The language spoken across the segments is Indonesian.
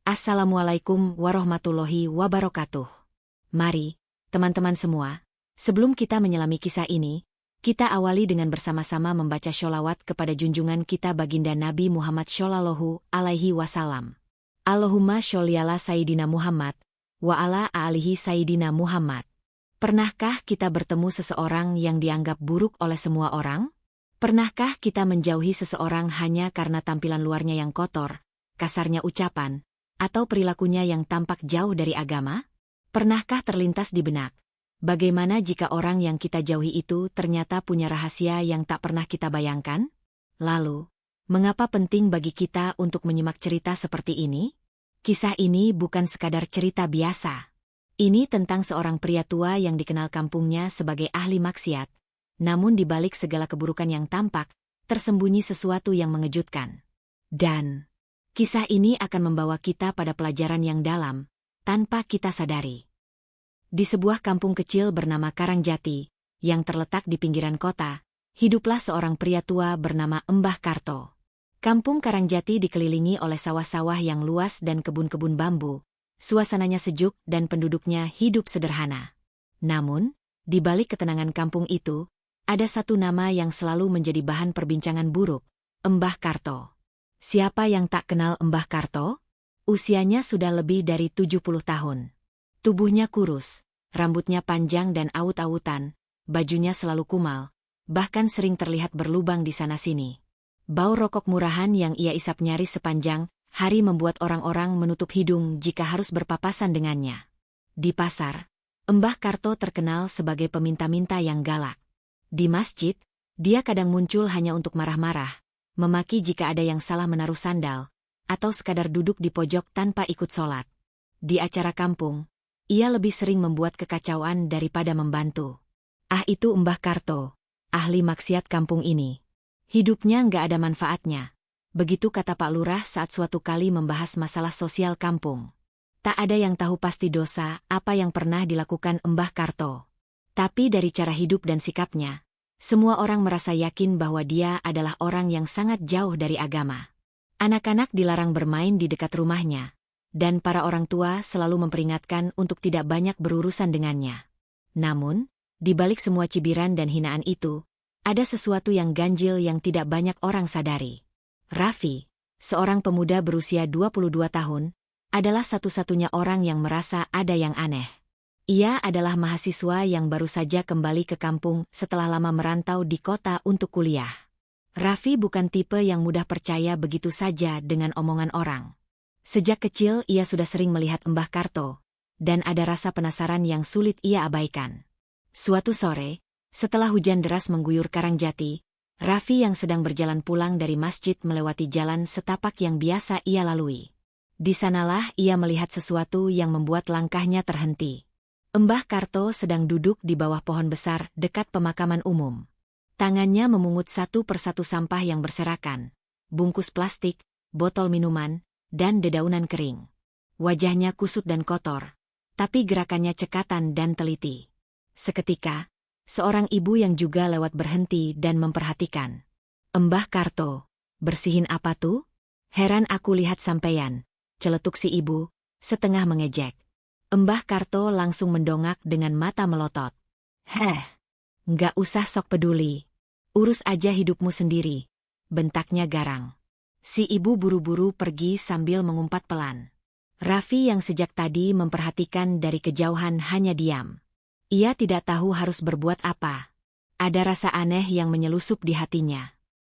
Assalamualaikum warahmatullahi wabarakatuh. Mari, teman-teman semua, sebelum kita menyelami kisah ini, kita awali dengan bersama-sama membaca sholawat kepada junjungan kita baginda Nabi Muhammad Shallallahu Alaihi Wasallam. Allahumma sholli ala Sayyidina Muhammad, wa ala alihi Sayyidina Muhammad. Pernahkah kita bertemu seseorang yang dianggap buruk oleh semua orang? Pernahkah kita menjauhi seseorang hanya karena tampilan luarnya yang kotor, kasarnya ucapan, atau perilakunya yang tampak jauh dari agama? Pernahkah terlintas di benak, bagaimana jika orang yang kita jauhi itu ternyata punya rahasia yang tak pernah kita bayangkan? Lalu, mengapa penting bagi kita untuk menyimak cerita seperti ini? Kisah ini bukan sekadar cerita biasa. Ini tentang seorang pria tua yang dikenal kampungnya sebagai ahli maksiat. Namun di balik segala keburukan yang tampak, tersembunyi sesuatu yang mengejutkan. Dan kisah ini akan membawa kita pada pelajaran yang dalam, tanpa kita sadari. Di sebuah kampung kecil bernama Karangjati, yang terletak di pinggiran kota, hiduplah seorang pria tua bernama Mbah Karto. Kampung Karangjati dikelilingi oleh sawah-sawah yang luas dan kebun-kebun bambu. Suasananya sejuk dan penduduknya hidup sederhana. Namun, di balik ketenangan kampung itu, ada satu nama yang selalu menjadi bahan perbincangan buruk, Mbah Karto. Siapa yang tak kenal Mbah Karto? Usianya sudah lebih dari 70 tahun. Tubuhnya kurus, rambutnya panjang dan awut-awutan, bajunya selalu kumal, bahkan sering terlihat berlubang di sana-sini. Bau rokok murahan yang ia isap nyaris sepanjang hari membuat orang-orang menutup hidung jika harus berpapasan dengannya. Di pasar, Mbah Karto terkenal sebagai peminta-minta yang galak. Di masjid, dia kadang muncul hanya untuk marah-marah, memaki jika ada yang salah menaruh sandal, atau sekadar duduk di pojok tanpa ikut sholat. Di acara kampung, ia lebih sering membuat kekacauan daripada membantu. Itu Mbah Karto, ahli maksiat kampung ini. Hidupnya nggak ada manfaatnya. Begitu kata Pak Lurah saat suatu kali membahas masalah sosial kampung. Tak ada yang tahu pasti dosa apa yang pernah dilakukan Mbah Karto. Tapi dari cara hidup dan sikapnya, semua orang merasa yakin bahwa dia adalah orang yang sangat jauh dari agama. Anak-anak dilarang bermain di dekat rumahnya, dan para orang tua selalu memperingatkan untuk tidak banyak berurusan dengannya. Namun, di balik semua cibiran dan hinaan itu, ada sesuatu yang ganjil yang tidak banyak orang sadari. Raffi, seorang pemuda berusia 22 tahun, adalah satu-satunya orang yang merasa ada yang aneh. Ia adalah mahasiswa yang baru saja kembali ke kampung setelah lama merantau di kota untuk kuliah. Raffi bukan tipe yang mudah percaya begitu saja dengan omongan orang. Sejak kecil ia sudah sering melihat Mbah Karto, dan ada rasa penasaran yang sulit ia abaikan. Suatu sore, setelah hujan deras mengguyur Karangjati, Raffi yang sedang berjalan pulang dari masjid melewati jalan setapak yang biasa ia lalui. Di sanalah ia melihat sesuatu yang membuat langkahnya terhenti. Mbah Karto sedang duduk di bawah pohon besar dekat pemakaman umum. Tangannya memungut satu persatu sampah yang berserakan, bungkus plastik, botol minuman, dan dedaunan kering. Wajahnya kusut dan kotor, tapi gerakannya cekatan dan teliti. Seketika, seorang ibu yang juga lewat berhenti dan memperhatikan. Mbah Karto, bersihin apa tuh? Heran aku lihat sampeyan, celetuk si ibu, setengah mengejek. Mbah Karto langsung mendongak dengan mata melotot. Nggak usah sok peduli. Urus aja hidupmu sendiri, bentaknya garang. Si ibu buru-buru pergi sambil mengumpat pelan. Raffi yang sejak tadi memperhatikan dari kejauhan hanya diam. Ia tidak tahu harus berbuat apa. Ada rasa aneh yang menyelusup di hatinya.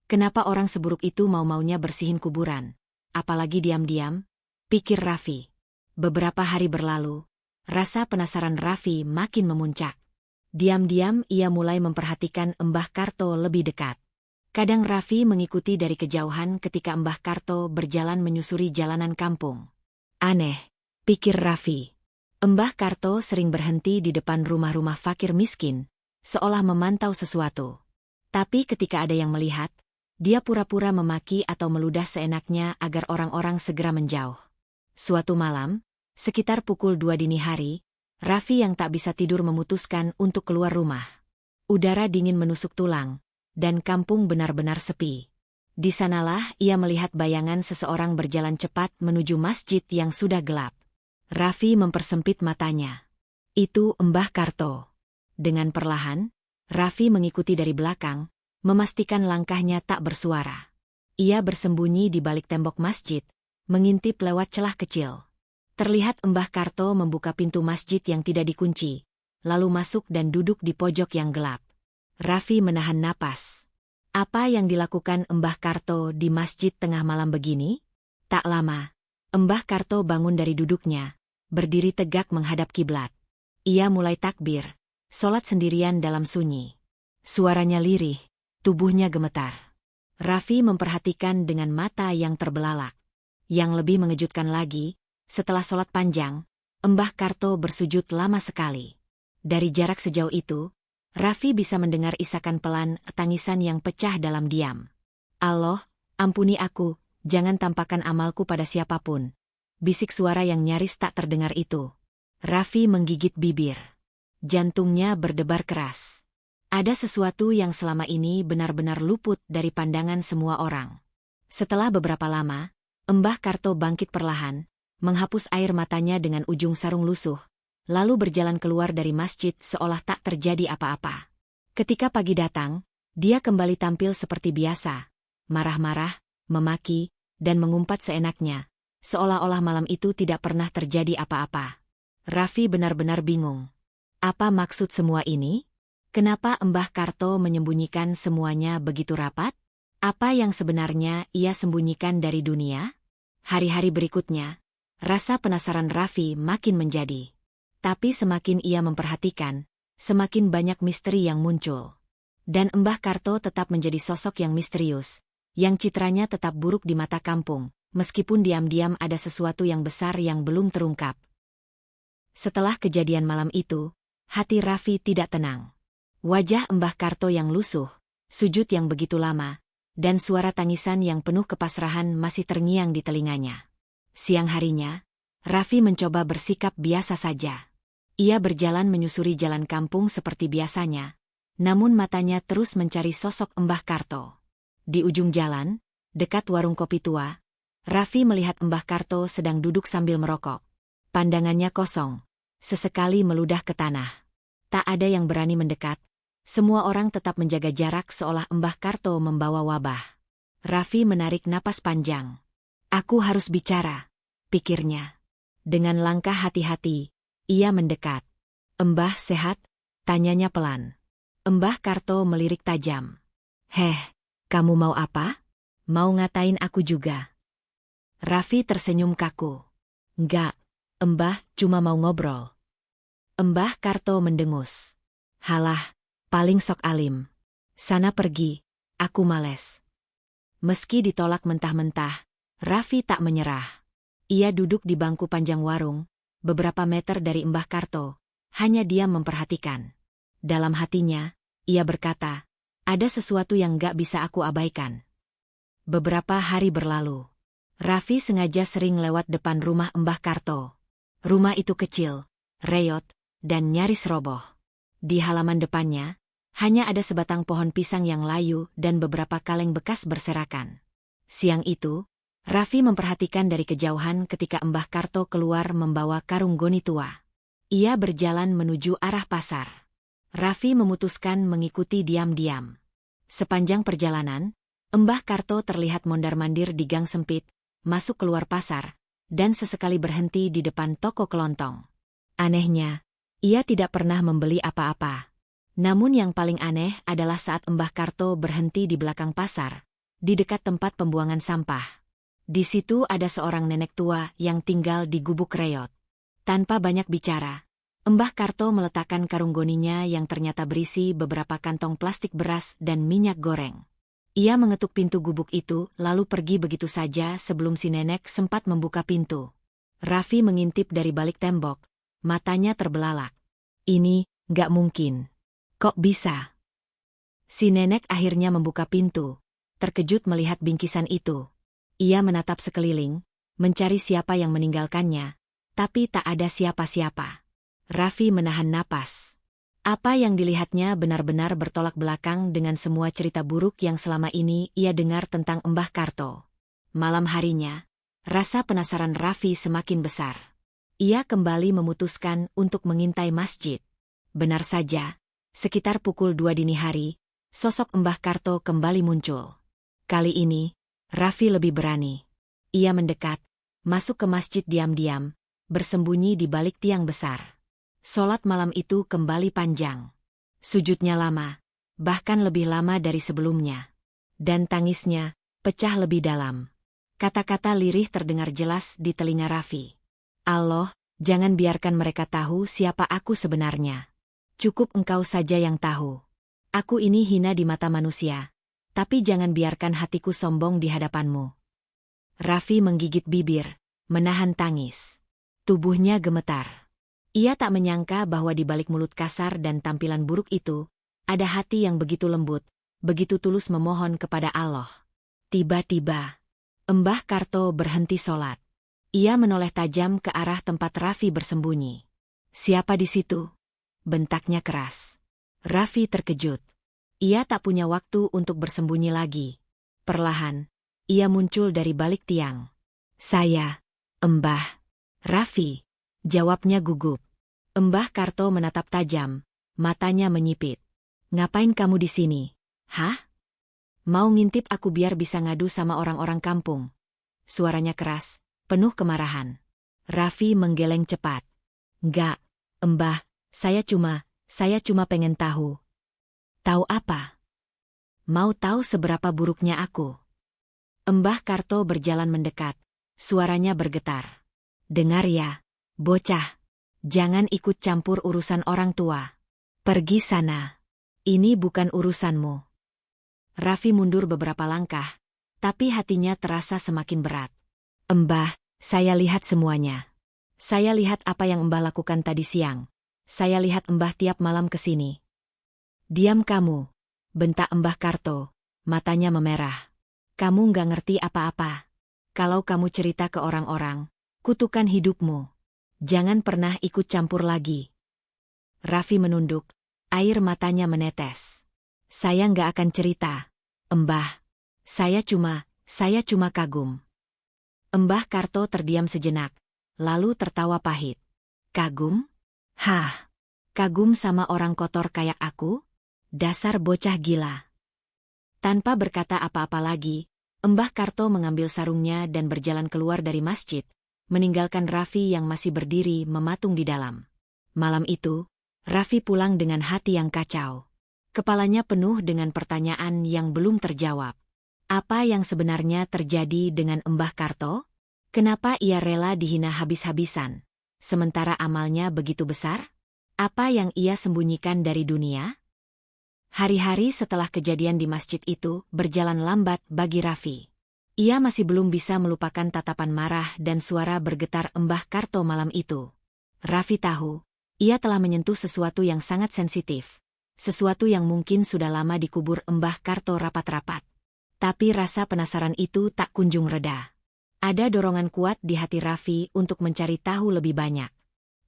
Kenapa orang seburuk itu mau-maunya bersihin kuburan? Apalagi diam-diam? Pikir Raffi. Beberapa hari berlalu, rasa penasaran Raffi makin memuncak. Diam-diam ia mulai memperhatikan Mbah Karto lebih dekat. Kadang Raffi mengikuti dari kejauhan ketika Mbah Karto berjalan menyusuri jalanan kampung. Aneh, pikir Raffi. Mbah Karto sering berhenti di depan rumah-rumah fakir miskin, seolah memantau sesuatu. Tapi ketika ada yang melihat, dia pura-pura memaki atau meludah seenaknya agar orang-orang segera menjauh. Suatu malam, sekitar pukul 2 dini hari, Raffi yang tak bisa tidur memutuskan untuk keluar rumah. Udara dingin menusuk tulang, dan kampung benar-benar sepi. Di sanalah ia melihat bayangan seseorang berjalan cepat menuju masjid yang sudah gelap. Raffi mempersempit matanya. Itu Mbah Karto. Dengan perlahan, Raffi mengikuti dari belakang, memastikan langkahnya tak bersuara. Ia bersembunyi di balik tembok masjid, mengintip lewat celah kecil. Terlihat Mbah Karto membuka pintu masjid yang tidak dikunci, lalu masuk dan duduk di pojok yang gelap. Raffi menahan napas. Apa yang dilakukan Mbah Karto di masjid tengah malam begini? Tak lama, Mbah Karto bangun dari duduknya, berdiri tegak menghadap kiblat. Ia mulai takbir, sholat sendirian dalam sunyi. Suaranya lirih, tubuhnya gemetar. Raffi memperhatikan dengan mata yang terbelalak. Yang lebih mengejutkan lagi, setelah sholat panjang, Mbah Karto bersujud lama sekali. Dari jarak sejauh itu, Raffi bisa mendengar isakan pelan tangisan yang pecah dalam diam. Allah, ampuni aku, jangan tampakkan amalku pada siapapun. Bisik suara yang nyaris tak terdengar itu. Raffi menggigit bibir. Jantungnya berdebar keras. Ada sesuatu yang selama ini benar-benar luput dari pandangan semua orang. Setelah beberapa lama, Mbah Karto bangkit perlahan, menghapus air matanya dengan ujung sarung lusuh, lalu berjalan keluar dari masjid seolah tak terjadi apa-apa. Ketika pagi datang, dia kembali tampil seperti biasa, marah-marah, memaki, dan mengumpat seenaknya, seolah-olah malam itu tidak pernah terjadi apa-apa. Raffi benar-benar bingung. Apa maksud semua ini? Kenapa Mbah Karto menyembunyikan semuanya begitu rapat? Apa yang sebenarnya ia sembunyikan dari dunia? Hari-hari berikutnya, rasa penasaran Raffi makin menjadi. Tapi semakin ia memperhatikan, semakin banyak misteri yang muncul. Dan Mbah Karto tetap menjadi sosok yang misterius, yang citranya tetap buruk di mata kampung, meskipun diam-diam ada sesuatu yang besar yang belum terungkap. Setelah kejadian malam itu, hati Raffi tidak tenang. Wajah Mbah Karto yang lusuh, sujud yang begitu lama, dan suara tangisan yang penuh kepasrahan masih terngiang di telinganya. Siang harinya, Raffi mencoba bersikap biasa saja. Ia berjalan menyusuri jalan kampung seperti biasanya, namun matanya terus mencari sosok Mbah Karto. Di ujung jalan, dekat warung kopi tua, Raffi melihat Mbah Karto sedang duduk sambil merokok. Pandangannya kosong, sesekali meludah ke tanah. Tak ada yang berani mendekat. Semua orang tetap menjaga jarak seolah Mbah Karto membawa wabah. Raffi menarik napas panjang. Aku harus bicara, pikirnya. Dengan langkah hati-hati, ia mendekat. Mbah sehat? Tanyanya pelan. Mbah Karto melirik tajam. Kamu mau apa? Mau ngatain aku juga? Raffi tersenyum kaku. Enggak, Mbah cuma mau ngobrol. Mbah Karto mendengus. Halah, paling sok alim. Sana pergi, aku males. Meski ditolak mentah-mentah, Raffi tak menyerah. Ia duduk di bangku panjang warung, beberapa meter dari Mbah Karto, hanya diam memperhatikan. Dalam hatinya, ia berkata, ada sesuatu yang gak bisa aku abaikan. Beberapa hari berlalu. Raffi sengaja sering lewat depan rumah Mbah Karto. Rumah itu kecil, reyot, dan nyaris roboh. Di halaman depannya, hanya ada sebatang pohon pisang yang layu dan beberapa kaleng bekas berserakan. Siang itu, Raffi memperhatikan dari kejauhan ketika Mbah Karto keluar membawa karung goni tua. Ia berjalan menuju arah pasar. Raffi memutuskan mengikuti diam-diam. Sepanjang perjalanan, Mbah Karto terlihat mondar-mandir di gang sempit, masuk keluar pasar, dan sesekali berhenti di depan toko kelontong. Anehnya, ia tidak pernah membeli apa-apa. Namun yang paling aneh adalah saat Mbah Karto berhenti di belakang pasar, di dekat tempat pembuangan sampah. Di situ ada seorang nenek tua yang tinggal di gubuk reyot. Tanpa banyak bicara, Mbah Karto meletakkan karung goninya yang ternyata berisi beberapa kantong plastik beras dan minyak goreng. Ia mengetuk pintu gubuk itu lalu pergi begitu saja sebelum si nenek sempat membuka pintu. Raffi mengintip dari balik tembok, matanya terbelalak. Ini gak mungkin. Kok bisa? Si nenek akhirnya membuka pintu, terkejut melihat bingkisan itu. Ia menatap sekeliling, mencari siapa yang meninggalkannya, tapi tak ada siapa-siapa. Raffi menahan napas. Apa yang dilihatnya benar-benar bertolak belakang dengan semua cerita buruk yang selama ini ia dengar tentang Mbah Karto. Malam harinya, rasa penasaran Raffi semakin besar. Ia kembali memutuskan untuk mengintai masjid. Benar saja, sekitar pukul 2 dini hari, sosok Mbah Karto kembali muncul. Kali ini, Raffi lebih berani. Ia mendekat, masuk ke masjid diam-diam, bersembunyi di balik tiang besar. Sholat malam itu kembali panjang. Sujudnya lama, bahkan lebih lama dari sebelumnya. Dan tangisnya pecah lebih dalam. Kata-kata lirih terdengar jelas di telinga Raffi. Allah, jangan biarkan mereka tahu siapa aku sebenarnya. Cukup engkau saja yang tahu. Aku ini hina di mata manusia, tapi jangan biarkan hatiku sombong di hadapanmu. Raffi menggigit bibir, menahan tangis. Tubuhnya gemetar. Ia tak menyangka bahwa di balik mulut kasar dan tampilan buruk itu, ada hati yang begitu lembut, begitu tulus memohon kepada Allah. Tiba-tiba, Mbah Karto berhenti sholat. Ia menoleh tajam ke arah tempat Raffi bersembunyi. "Siapa di situ?" bentaknya keras. Raffi terkejut. Ia tak punya waktu untuk bersembunyi lagi. Perlahan, ia muncul dari balik tiang. "Saya, Mbah." "Raffi," jawabnya gugup. Mbah Karto menatap tajam, matanya menyipit. "Ngapain kamu di sini? Hah? Mau ngintip aku biar bisa ngadu sama orang-orang kampung?" Suaranya keras, penuh kemarahan. Raffi menggeleng cepat. "Enggak, Mbah, saya cuma pengen tahu." "Tahu apa? Mau tahu seberapa buruknya aku?" Mbah Karto berjalan mendekat, suaranya bergetar. "Dengar ya, bocah. Jangan ikut campur urusan orang tua. Pergi sana. Ini bukan urusanmu." Raffi mundur beberapa langkah, tapi hatinya terasa semakin berat. "Mbah, saya lihat semuanya. Saya lihat apa yang Mbah lakukan tadi siang. Saya lihat Mbah tiap malam ke sini." "Diam kamu," bentak Mbah Karto, matanya memerah. "Kamu nggak ngerti apa-apa. Kalau kamu cerita ke orang-orang, kutukan hidupmu. Jangan pernah ikut campur lagi." Raffi menunduk, air matanya menetes. "Saya nggak akan cerita, Mbah. Saya cuma kagum." Mbah Karto terdiam sejenak, lalu tertawa pahit. "Kagum? Hah? Kagum sama orang kotor kayak aku? Dasar bocah gila." Tanpa berkata apa-apa lagi, Mbah Karto mengambil sarungnya dan berjalan keluar dari masjid, meninggalkan Raffi yang masih berdiri mematung di dalam. Malam itu, Raffi pulang dengan hati yang kacau. Kepalanya penuh dengan pertanyaan yang belum terjawab. Apa yang sebenarnya terjadi dengan Mbah Karto? Kenapa ia rela dihina habis-habisan, sementara amalnya begitu besar? Apa yang ia sembunyikan dari dunia? Hari-hari setelah kejadian di masjid itu berjalan lambat bagi Raffi. Ia masih belum bisa melupakan tatapan marah dan suara bergetar Mbah Karto malam itu. Raffi tahu, ia telah menyentuh sesuatu yang sangat sensitif. Sesuatu yang mungkin sudah lama dikubur Mbah Karto rapat-rapat. Tapi rasa penasaran itu tak kunjung reda. Ada dorongan kuat di hati Raffi untuk mencari tahu lebih banyak.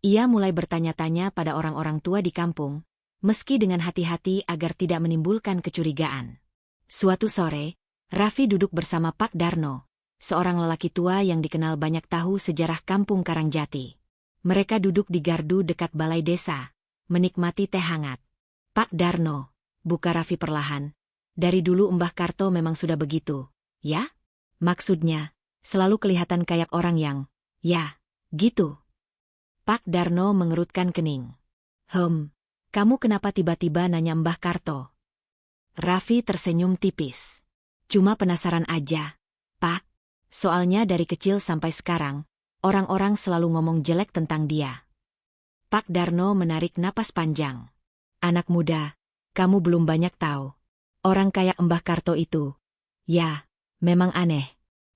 Ia mulai bertanya-tanya pada orang-orang tua di kampung, meski dengan hati-hati agar tidak menimbulkan kecurigaan. Suatu sore, Raffi duduk bersama Pak Darno, seorang lelaki tua yang dikenal banyak tahu sejarah kampung Karangjati. Mereka duduk di gardu dekat balai desa, menikmati teh hangat. "Pak Darno," buka Raffi perlahan, "dari dulu Mbah Karto memang sudah begitu, ya? Maksudnya, selalu kelihatan kayak orang yang, ya, gitu." Pak Darno mengerutkan kening. Kamu kenapa tiba-tiba nanya Mbah Karto?" Raffi tersenyum tipis. "Cuma penasaran aja, Pak. Soalnya dari kecil sampai sekarang, orang-orang selalu ngomong jelek tentang dia." Pak Darno menarik napas panjang. "Anak muda, kamu belum banyak tahu. Orang kayak Mbah Karto itu, ya, memang aneh.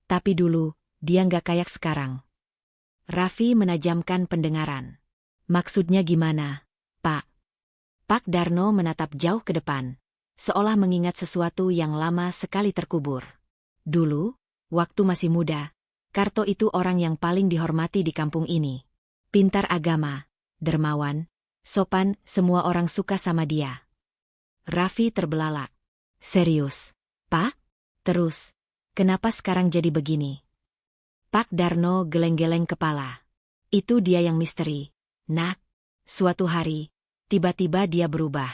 Tapi dulu, dia nggak kayak sekarang." Raffi menajamkan pendengaran. "Maksudnya gimana, Pak?" Pak Darno menatap jauh ke depan, seolah mengingat sesuatu yang lama sekali terkubur. "Dulu, waktu masih muda, Karto itu orang yang paling dihormati di kampung ini. Pintar agama, dermawan, sopan, semua orang suka sama dia. Raffi terbelalak. Serius, Pak? Terus, kenapa sekarang jadi begini? Pak Darno geleng-geleng kepala. Itu dia yang misteri. Nak, suatu hari, tiba-tiba dia berubah.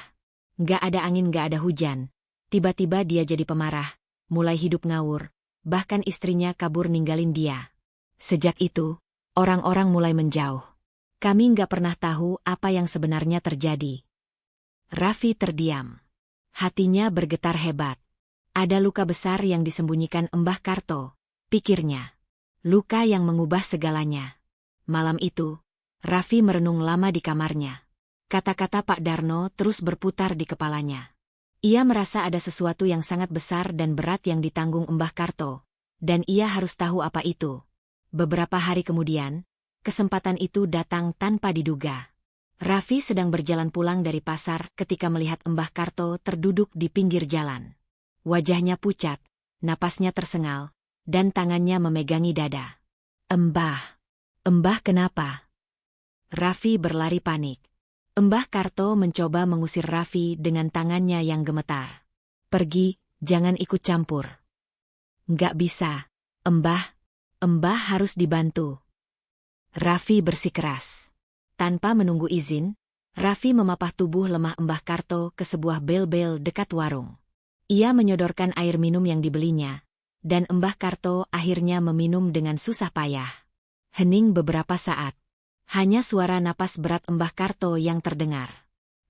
Nggak ada angin, nggak ada hujan. Tiba-tiba dia jadi pemarah, mulai hidup ngawur, bahkan istrinya kabur ninggalin dia. Sejak itu, orang-orang mulai menjauh. Kami nggak pernah tahu apa yang sebenarnya terjadi. Raffi terdiam. Hatinya bergetar hebat. Ada luka besar yang disembunyikan Mbah Karto, pikirnya. Luka yang mengubah segalanya. Malam itu, Raffi merenung lama di kamarnya. Kata-kata Pak Darno terus berputar di kepalanya. Ia merasa ada sesuatu yang sangat besar dan berat yang ditanggung Mbah Karto, dan ia harus tahu apa itu. Beberapa hari kemudian, kesempatan itu datang tanpa diduga. Raffi sedang berjalan pulang dari pasar ketika melihat Mbah Karto terduduk di pinggir jalan. Wajahnya pucat, napasnya tersengal, dan tangannya memegangi dada. Mbah kenapa? Raffi berlari panik. Mbah Karto mencoba mengusir Raffi dengan tangannya yang gemetar. Pergi, jangan ikut campur. Nggak bisa, Mbah harus dibantu. Raffi bersikeras. Tanpa menunggu izin, Raffi memapah tubuh lemah Mbah Karto ke sebuah bel-bel dekat warung. Ia menyodorkan air minum yang dibelinya, dan Mbah Karto akhirnya meminum dengan susah payah. Hening beberapa saat. Hanya suara napas berat Mbah Karto yang terdengar.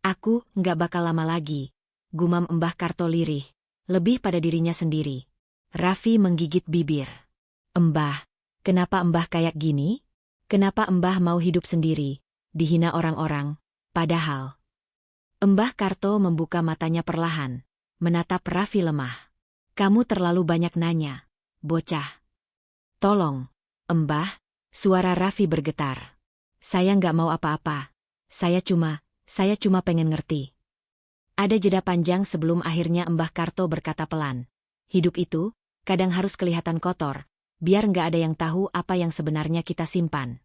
Aku nggak bakal lama lagi, gumam Mbah Karto lirih, lebih pada dirinya sendiri. Raffi menggigit bibir. Mbah, kenapa Mbah kayak gini? Kenapa Mbah mau hidup sendiri, dihina orang-orang, padahal... Mbah Karto membuka matanya perlahan, menatap Raffi lemah. Kamu terlalu banyak nanya, bocah. Tolong, Mbah, suara Raffi bergetar. Saya nggak mau apa-apa. Saya cuma pengen ngerti. Ada jeda panjang sebelum akhirnya Mbah Karto berkata pelan. Hidup itu, kadang harus kelihatan kotor, biar nggak ada yang tahu apa yang sebenarnya kita simpan.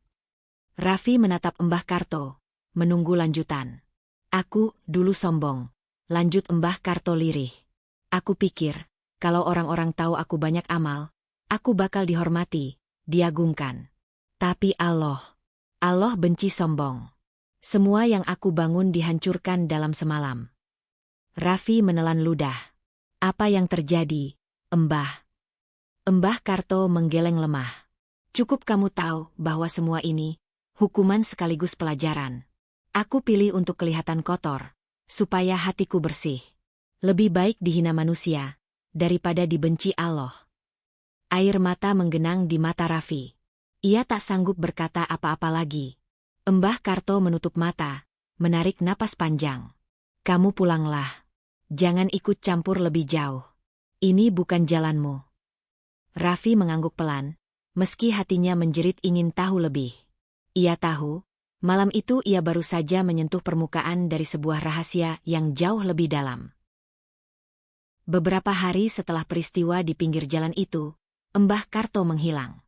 Raffi menatap Mbah Karto, menunggu lanjutan. Aku, dulu sombong. Lanjut Mbah Karto lirih. Aku pikir, kalau orang-orang tahu aku banyak amal, aku bakal dihormati, diagungkan. Tapi Allah benci sombong. Semua yang aku bangun dihancurkan dalam semalam. Raffi menelan ludah. Apa yang terjadi, Mbah? Mbah Karto menggeleng lemah. Cukup kamu tahu bahwa semua ini, hukuman sekaligus pelajaran. Aku pilih untuk kelihatan kotor, supaya hatiku bersih. Lebih baik dihina manusia, daripada dibenci Allah. Air mata menggenang di mata Raffi. Ia tak sanggup berkata apa-apa lagi. Mbah Karto menutup mata, menarik napas panjang. Kamu pulanglah. Jangan ikut campur lebih jauh. Ini bukan jalanmu. Raffi mengangguk pelan, meski hatinya menjerit ingin tahu lebih. Ia tahu, malam itu ia baru saja menyentuh permukaan dari sebuah rahasia yang jauh lebih dalam. Beberapa hari setelah peristiwa di pinggir jalan itu, Mbah Karto menghilang.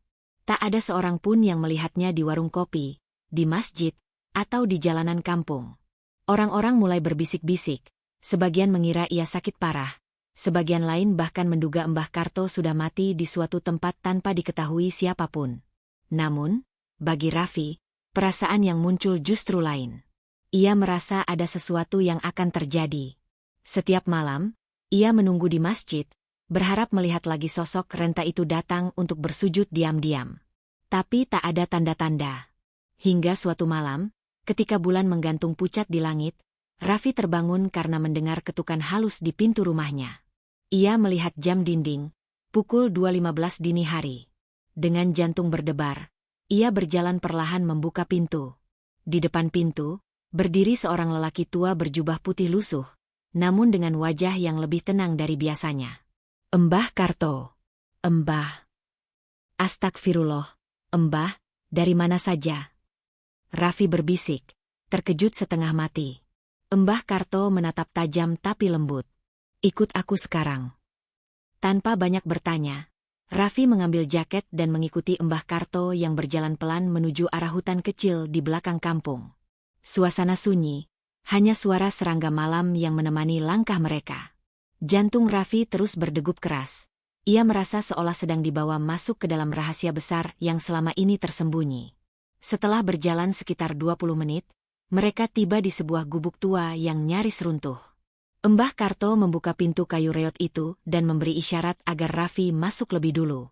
Tak ada seorang pun yang melihatnya di warung kopi, di masjid, atau di jalanan kampung. Orang-orang mulai berbisik-bisik, sebagian mengira ia sakit parah, sebagian lain bahkan menduga Mbah Karto sudah mati di suatu tempat tanpa diketahui siapapun. Namun, bagi Raffi, perasaan yang muncul justru lain. Ia merasa ada sesuatu yang akan terjadi. Setiap malam, ia menunggu di masjid, berharap melihat lagi sosok renta itu datang untuk bersujud diam-diam. Tapi tak ada tanda-tanda. Hingga suatu malam, ketika bulan menggantung pucat di langit, Raffi terbangun karena mendengar ketukan halus di pintu rumahnya. Ia melihat jam dinding, pukul 2.15 dini hari. Dengan jantung berdebar, ia berjalan perlahan membuka pintu. Di depan pintu, berdiri seorang lelaki tua berjubah putih lusuh, namun dengan wajah yang lebih tenang dari biasanya. Mbah Karto. Mbah. Astagfirullah, Mbah, dari mana saja? Raffi berbisik, terkejut setengah mati. Mbah Karto menatap tajam tapi lembut. Ikut aku sekarang. Tanpa banyak bertanya, Raffi mengambil jaket dan mengikuti Mbah Karto yang berjalan pelan menuju arah hutan kecil di belakang kampung. Suasana sunyi, hanya suara serangga malam yang menemani langkah mereka. Jantung Raffi terus berdegup keras. Ia merasa seolah sedang dibawa masuk ke dalam rahasia besar yang selama ini tersembunyi. Setelah berjalan sekitar 20 menit, mereka tiba di sebuah gubuk tua yang nyaris runtuh. Mbah Karto membuka pintu kayu reot itu dan memberi isyarat agar Raffi masuk lebih dulu.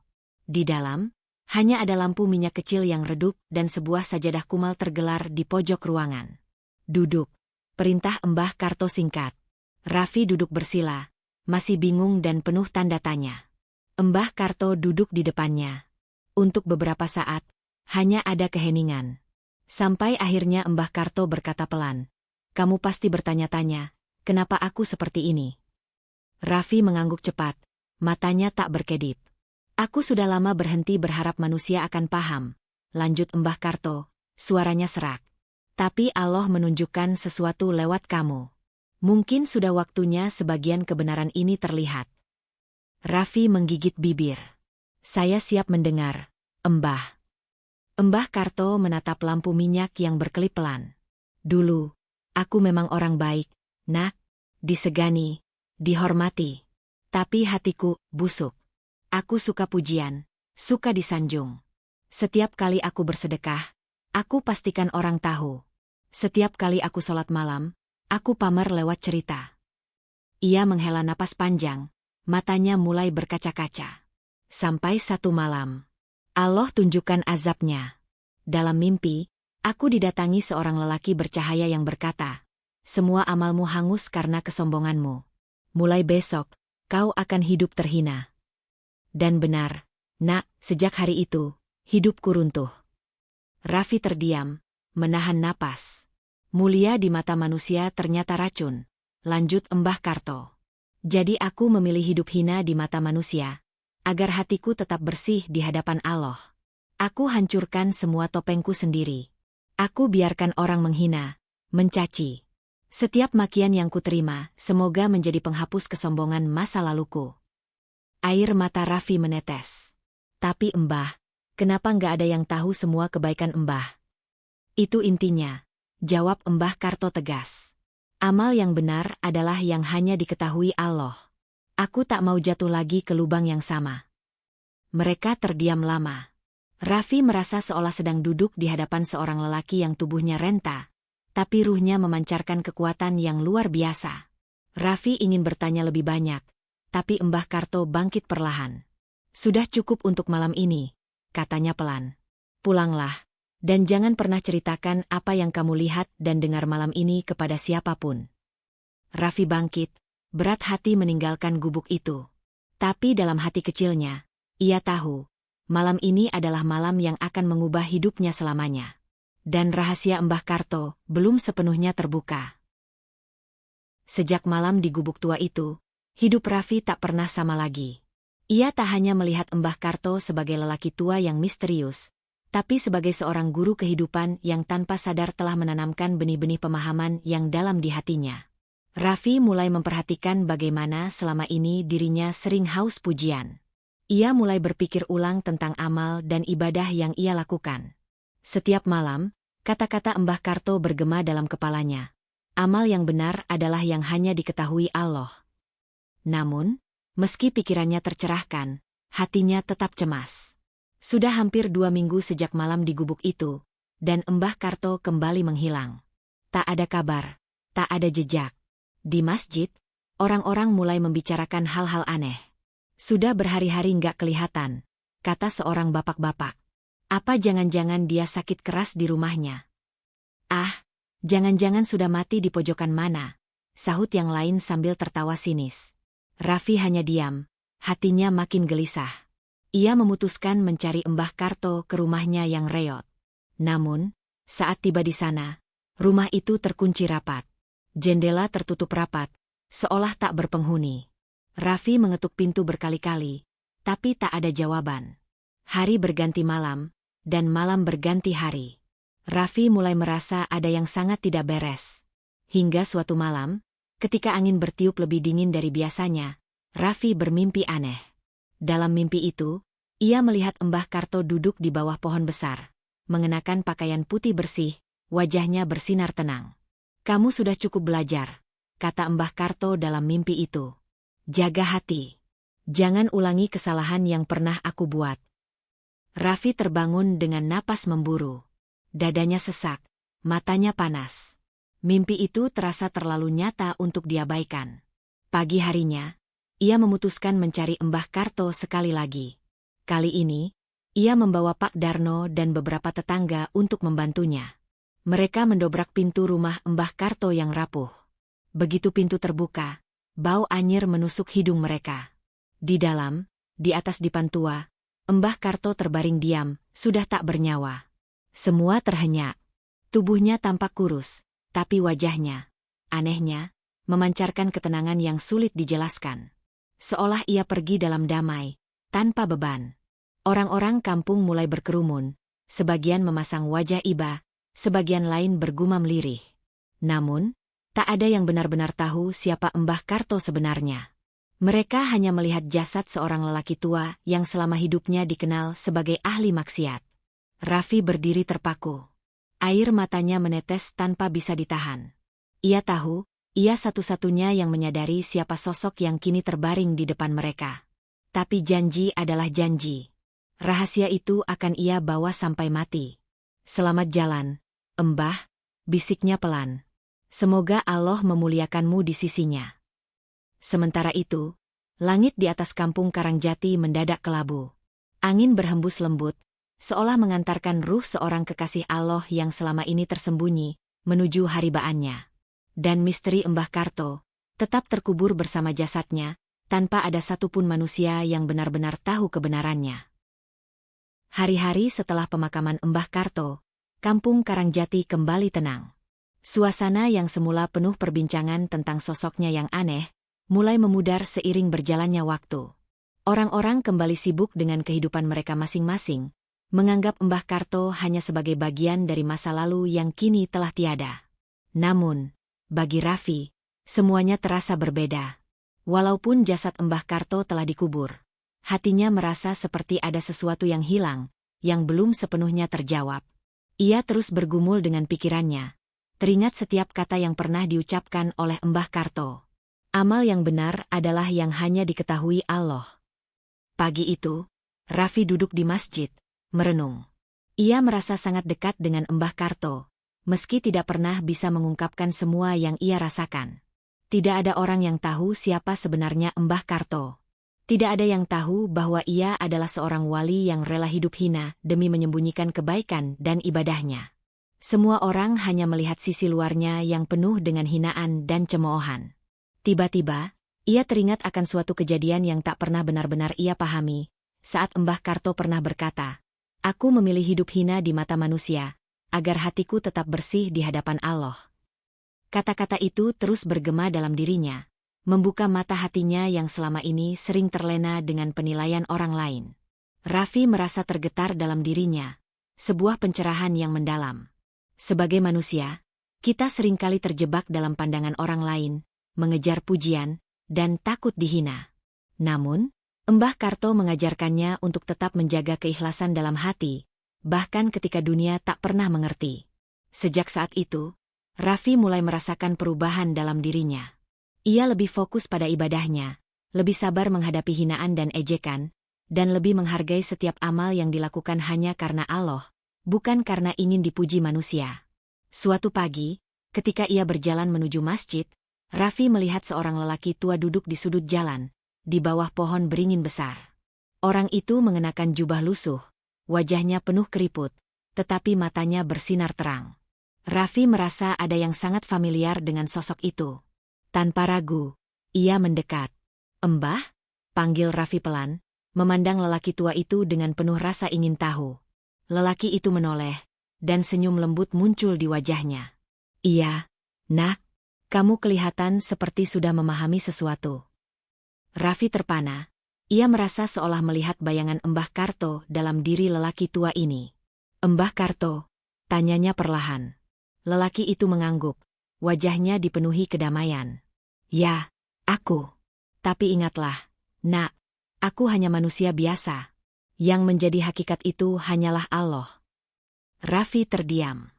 Di dalam, hanya ada lampu minyak kecil yang redup dan sebuah sajadah kumal tergelar di pojok ruangan. "Duduk," perintah Mbah Karto singkat. Raffi duduk bersila, masih bingung dan penuh tanda tanya. Mbah Karto duduk di depannya. Untuk beberapa saat, hanya ada keheningan. Sampai akhirnya Mbah Karto berkata pelan, "Kamu pasti bertanya-tanya, kenapa aku seperti ini?" Raffi mengangguk cepat, matanya tak berkedip. "Aku sudah lama berhenti berharap manusia akan paham," lanjut Mbah Karto, suaranya serak. "Tapi Allah menunjukkan sesuatu lewat kamu. Mungkin sudah waktunya sebagian kebenaran ini terlihat." Raffi menggigit bibir. "Saya siap mendengar, Mbah." Mbah Karto menatap lampu minyak yang berkelip pelan. "Dulu, aku memang orang baik, Nak, disegani, dihormati. Tapi hatiku busuk. Aku suka pujian, suka disanjung. Setiap kali aku bersedekah, aku pastikan orang tahu. Setiap kali aku sholat malam, aku pamer lewat cerita." Ia menghela napas panjang, matanya mulai berkaca-kaca. "Sampai satu malam, Allah tunjukkan azabnya. Dalam mimpi, aku didatangi seorang lelaki bercahaya yang berkata, 'Semua amalmu hangus karena kesombonganmu. Mulai besok, kau akan hidup terhina.' Dan benar, Nak, sejak hari itu, hidupku runtuh." Raffi terdiam, menahan napas. "Mulia di mata manusia ternyata racun," lanjut Mbah Karto. "Jadi aku memilih hidup hina di mata manusia, agar hatiku tetap bersih di hadapan Allah. Aku hancurkan semua topengku sendiri. Aku biarkan orang menghina, mencaci. Setiap makian yang kuterima, semoga menjadi penghapus kesombongan masa laluku." Air mata Raffi menetes. "Tapi Mbah, kenapa nggak ada yang tahu semua kebaikan Mbah?" "Itu intinya," jawab Mbah Karto tegas. "Amal yang benar adalah yang hanya diketahui Allah. Aku tak mau jatuh lagi ke lubang yang sama." Mereka terdiam lama. Raffi merasa seolah sedang duduk di hadapan seorang lelaki yang tubuhnya renta, tapi ruhnya memancarkan kekuatan yang luar biasa. Raffi ingin bertanya lebih banyak, tapi Mbah Karto bangkit perlahan. "Sudah cukup untuk malam ini," katanya pelan. "Pulanglah, dan jangan pernah ceritakan apa yang kamu lihat dan dengar malam ini kepada siapapun." Raffi bangkit, berat hati meninggalkan gubuk itu. Tapi dalam hati kecilnya, ia tahu, malam ini adalah malam yang akan mengubah hidupnya selamanya. Dan rahasia Mbah Karto belum sepenuhnya terbuka. Sejak malam di gubuk tua itu, hidup Raffi tak pernah sama lagi. Ia tak hanya melihat Mbah Karto sebagai lelaki tua yang misterius, tapi sebagai seorang guru kehidupan yang tanpa sadar telah menanamkan benih-benih pemahaman yang dalam di hatinya. Raffi mulai memperhatikan bagaimana selama ini dirinya sering haus pujian. Ia mulai berpikir ulang tentang amal dan ibadah yang ia lakukan. Setiap malam, kata-kata Mbah Karto bergema dalam kepalanya. Amal yang benar adalah yang hanya diketahui Allah. Namun, meski pikirannya tercerahkan, hatinya tetap cemas. Sudah hampir 2 minggu sejak malam di gubuk itu, dan Mbah Karto kembali menghilang. Tak ada kabar, tak ada jejak. Di masjid, orang-orang mulai membicarakan hal-hal aneh. "Sudah berhari-hari nggak kelihatan," kata seorang bapak-bapak. "Apa jangan-jangan dia sakit keras di rumahnya?" "Ah, jangan-jangan sudah mati di pojokan mana," sahut yang lain sambil tertawa sinis. Raffi hanya diam, hatinya makin gelisah. Ia memutuskan mencari Mbah Karto ke rumahnya yang reot. Namun, saat tiba di sana, rumah itu terkunci rapat. Jendela tertutup rapat, seolah tak berpenghuni. Raffi mengetuk pintu berkali-kali, tapi tak ada jawaban. Hari berganti malam, dan malam berganti hari. Raffi mulai merasa ada yang sangat tidak beres. Hingga suatu malam, ketika angin bertiup lebih dingin dari biasanya, Raffi bermimpi aneh. Dalam mimpi itu, ia melihat Mbah Karto duduk di bawah pohon besar, mengenakan pakaian putih bersih, wajahnya bersinar tenang. "Kamu sudah cukup belajar," kata Mbah Karto dalam mimpi itu. "Jaga hati. Jangan ulangi kesalahan yang pernah aku buat." Raffi terbangun dengan napas memburu. Dadanya sesak, matanya panas. Mimpi itu terasa terlalu nyata untuk diabaikan. Pagi harinya, ia memutuskan mencari Mbah Karto sekali lagi. Kali ini, ia membawa Pak Darno dan beberapa tetangga untuk membantunya. Mereka mendobrak pintu rumah Mbah Karto yang rapuh. Begitu pintu terbuka, bau anyir menusuk hidung mereka. Di dalam, di atas dipan tua, Mbah Karto terbaring diam, sudah tak bernyawa. Semua terhenyak. Tubuhnya tampak kurus, tapi wajahnya, anehnya, memancarkan ketenangan yang sulit dijelaskan. Seolah ia pergi dalam damai, tanpa beban. Orang-orang kampung mulai berkerumun, sebagian memasang wajah iba, sebagian lain bergumam lirih. Namun, tak ada yang benar-benar tahu siapa Mbah Karto sebenarnya. Mereka hanya melihat jasad seorang lelaki tua yang selama hidupnya dikenal sebagai ahli maksiat. Raffi berdiri terpaku. Air matanya menetes tanpa bisa ditahan. Ia tahu, ia satu-satunya yang menyadari siapa sosok yang kini terbaring di depan mereka. Tapi janji adalah janji. Rahasia itu akan ia bawa sampai mati. "Selamat jalan, Mbah," bisiknya pelan. "Semoga Allah memuliakanmu di sisinya." Sementara itu, langit di atas kampung Karangjati mendadak kelabu. Angin berhembus lembut, seolah mengantarkan ruh seorang kekasih Allah yang selama ini tersembunyi, menuju haribaannya. Dan misteri Mbah Karto tetap terkubur bersama jasadnya, tanpa ada satupun manusia yang benar-benar tahu kebenarannya. Hari-hari setelah pemakaman Mbah Karto, kampung Karangjati kembali tenang. Suasana yang semula penuh perbincangan tentang sosoknya yang aneh, mulai memudar seiring berjalannya waktu. Orang-orang kembali sibuk dengan kehidupan mereka masing-masing, menganggap Mbah Karto hanya sebagai bagian dari masa lalu yang kini telah tiada. Namun, bagi Raffi, semuanya terasa berbeda. Walaupun jasad Mbah Karto telah dikubur, hatinya merasa seperti ada sesuatu yang hilang, yang belum sepenuhnya terjawab. Ia terus bergumul dengan pikirannya, teringat setiap kata yang pernah diucapkan oleh Mbah Karto. Amal yang benar adalah yang hanya diketahui Allah. Pagi itu, Raffi duduk di masjid, merenung. Ia merasa sangat dekat dengan Mbah Karto, meski tidak pernah bisa mengungkapkan semua yang ia rasakan. Tidak ada orang yang tahu siapa sebenarnya Mbah Karto. Tidak ada yang tahu bahwa ia adalah seorang wali yang rela hidup hina demi menyembunyikan kebaikan dan ibadahnya. Semua orang hanya melihat sisi luarnya yang penuh dengan hinaan dan cemoohan. Tiba-tiba, ia teringat akan suatu kejadian yang tak pernah benar-benar ia pahami, saat Mbah Karto pernah berkata, "Aku memilih hidup hina di mata manusia, agar hatiku tetap bersih di hadapan Allah." Kata-kata itu terus bergema dalam dirinya, membuka mata hatinya yang selama ini sering terlena dengan penilaian orang lain. Raffi merasa tergetar dalam dirinya, sebuah pencerahan yang mendalam. Sebagai manusia, kita seringkali terjebak dalam pandangan orang lain, mengejar pujian, dan takut dihina. Namun, Mbah Karto mengajarkannya untuk tetap menjaga keikhlasan dalam hati, bahkan ketika dunia tak pernah mengerti. Sejak saat itu, Raffi mulai merasakan perubahan dalam dirinya. Ia lebih fokus pada ibadahnya, lebih sabar menghadapi hinaan dan ejekan, dan lebih menghargai setiap amal yang dilakukan hanya karena Allah, bukan karena ingin dipuji manusia. Suatu pagi, ketika ia berjalan menuju masjid, Raffi melihat seorang lelaki tua duduk di sudut jalan, di bawah pohon beringin besar. Orang itu mengenakan jubah lusuh, wajahnya penuh keriput, tetapi matanya bersinar terang. Raffi merasa ada yang sangat familiar dengan sosok itu. Tanpa ragu, ia mendekat. "Mbah?" panggil Raffi pelan, memandang lelaki tua itu dengan penuh rasa ingin tahu. Lelaki itu menoleh, dan senyum lembut muncul di wajahnya. "Iya, Nak. Kamu kelihatan seperti sudah memahami sesuatu." Raffi terpana. Ia merasa seolah melihat bayangan Mbah Karto dalam diri lelaki tua ini. "Mbah Karto?" tanyanya perlahan. Lelaki itu mengangguk, wajahnya dipenuhi kedamaian. "Ya, aku. Tapi ingatlah, Nak, aku hanya manusia biasa. Yang menjadi hakikat itu hanyalah Allah." Raffi terdiam.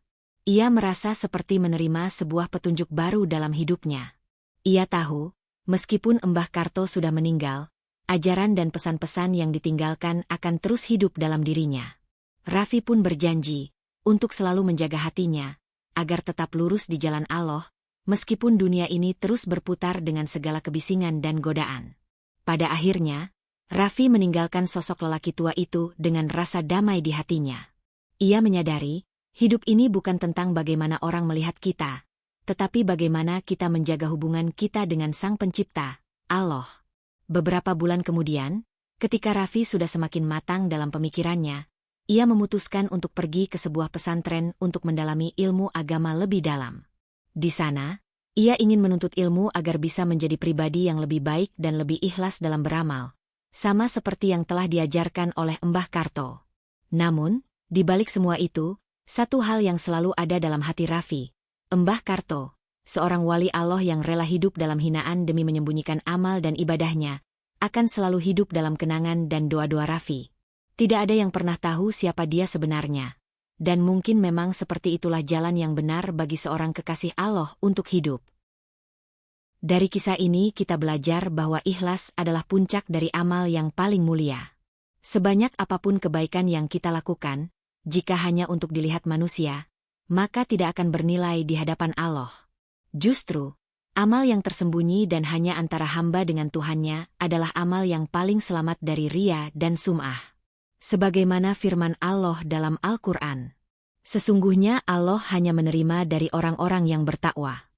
Ia merasa seperti menerima sebuah petunjuk baru dalam hidupnya. Ia tahu, meskipun Mbah Karto sudah meninggal, ajaran dan pesan-pesan yang ditinggalkan akan terus hidup dalam dirinya. Raffi pun berjanji untuk selalu menjaga hatinya, agar tetap lurus di jalan Allah, meskipun dunia ini terus berputar dengan segala kebisingan dan godaan. Pada akhirnya, Raffi meninggalkan sosok lelaki tua itu dengan rasa damai di hatinya. Ia menyadari, hidup ini bukan tentang bagaimana orang melihat kita, tetapi bagaimana kita menjaga hubungan kita dengan Sang Pencipta, Allah. Beberapa bulan kemudian, ketika Raffi sudah semakin matang dalam pemikirannya, ia memutuskan untuk pergi ke sebuah pesantren untuk mendalami ilmu agama lebih dalam. Di sana, ia ingin menuntut ilmu agar bisa menjadi pribadi yang lebih baik dan lebih ikhlas dalam beramal, sama seperti yang telah diajarkan oleh Mbah Karto. Namun, di balik semua itu, satu hal yang selalu ada dalam hati Raffi, Mbah Karto, seorang wali Allah yang rela hidup dalam hinaan demi menyembunyikan amal dan ibadahnya, akan selalu hidup dalam kenangan dan doa-doa Raffi. Tidak ada yang pernah tahu siapa dia sebenarnya. Dan mungkin memang seperti itulah jalan yang benar bagi seorang kekasih Allah untuk hidup. Dari kisah ini kita belajar bahwa ikhlas adalah puncak dari amal yang paling mulia. Sebanyak apapun kebaikan yang kita lakukan, jika hanya untuk dilihat manusia, maka tidak akan bernilai di hadapan Allah. Justru, amal yang tersembunyi dan hanya antara hamba dengan Tuhannya adalah amal yang paling selamat dari riya dan sum'ah. Sebagaimana firman Allah dalam Al-Quran, sesungguhnya Allah hanya menerima dari orang-orang yang bertakwa.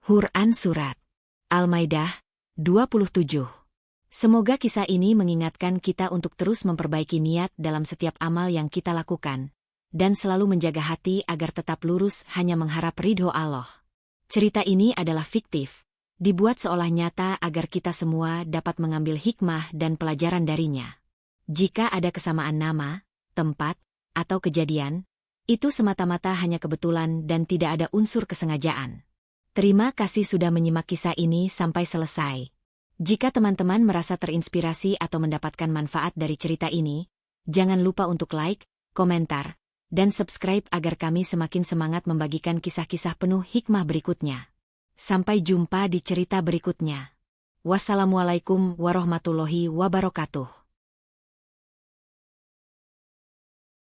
Quran Surat Al-Maidah 27. Semoga kisah ini mengingatkan kita untuk terus memperbaiki niat dalam setiap amal yang kita lakukan, dan selalu menjaga hati agar tetap lurus hanya mengharap ridho Allah. Cerita ini adalah fiktif, dibuat seolah nyata agar kita semua dapat mengambil hikmah dan pelajaran darinya. Jika ada kesamaan nama, tempat, atau kejadian, itu semata-mata hanya kebetulan dan tidak ada unsur kesengajaan. Terima kasih sudah menyimak kisah ini sampai selesai. Jika teman-teman merasa terinspirasi atau mendapatkan manfaat dari cerita ini, jangan lupa untuk like, komentar, dan subscribe agar kami semakin semangat membagikan kisah-kisah penuh hikmah berikutnya. Sampai jumpa di cerita berikutnya. Wassalamualaikum warahmatullahi wabarakatuh.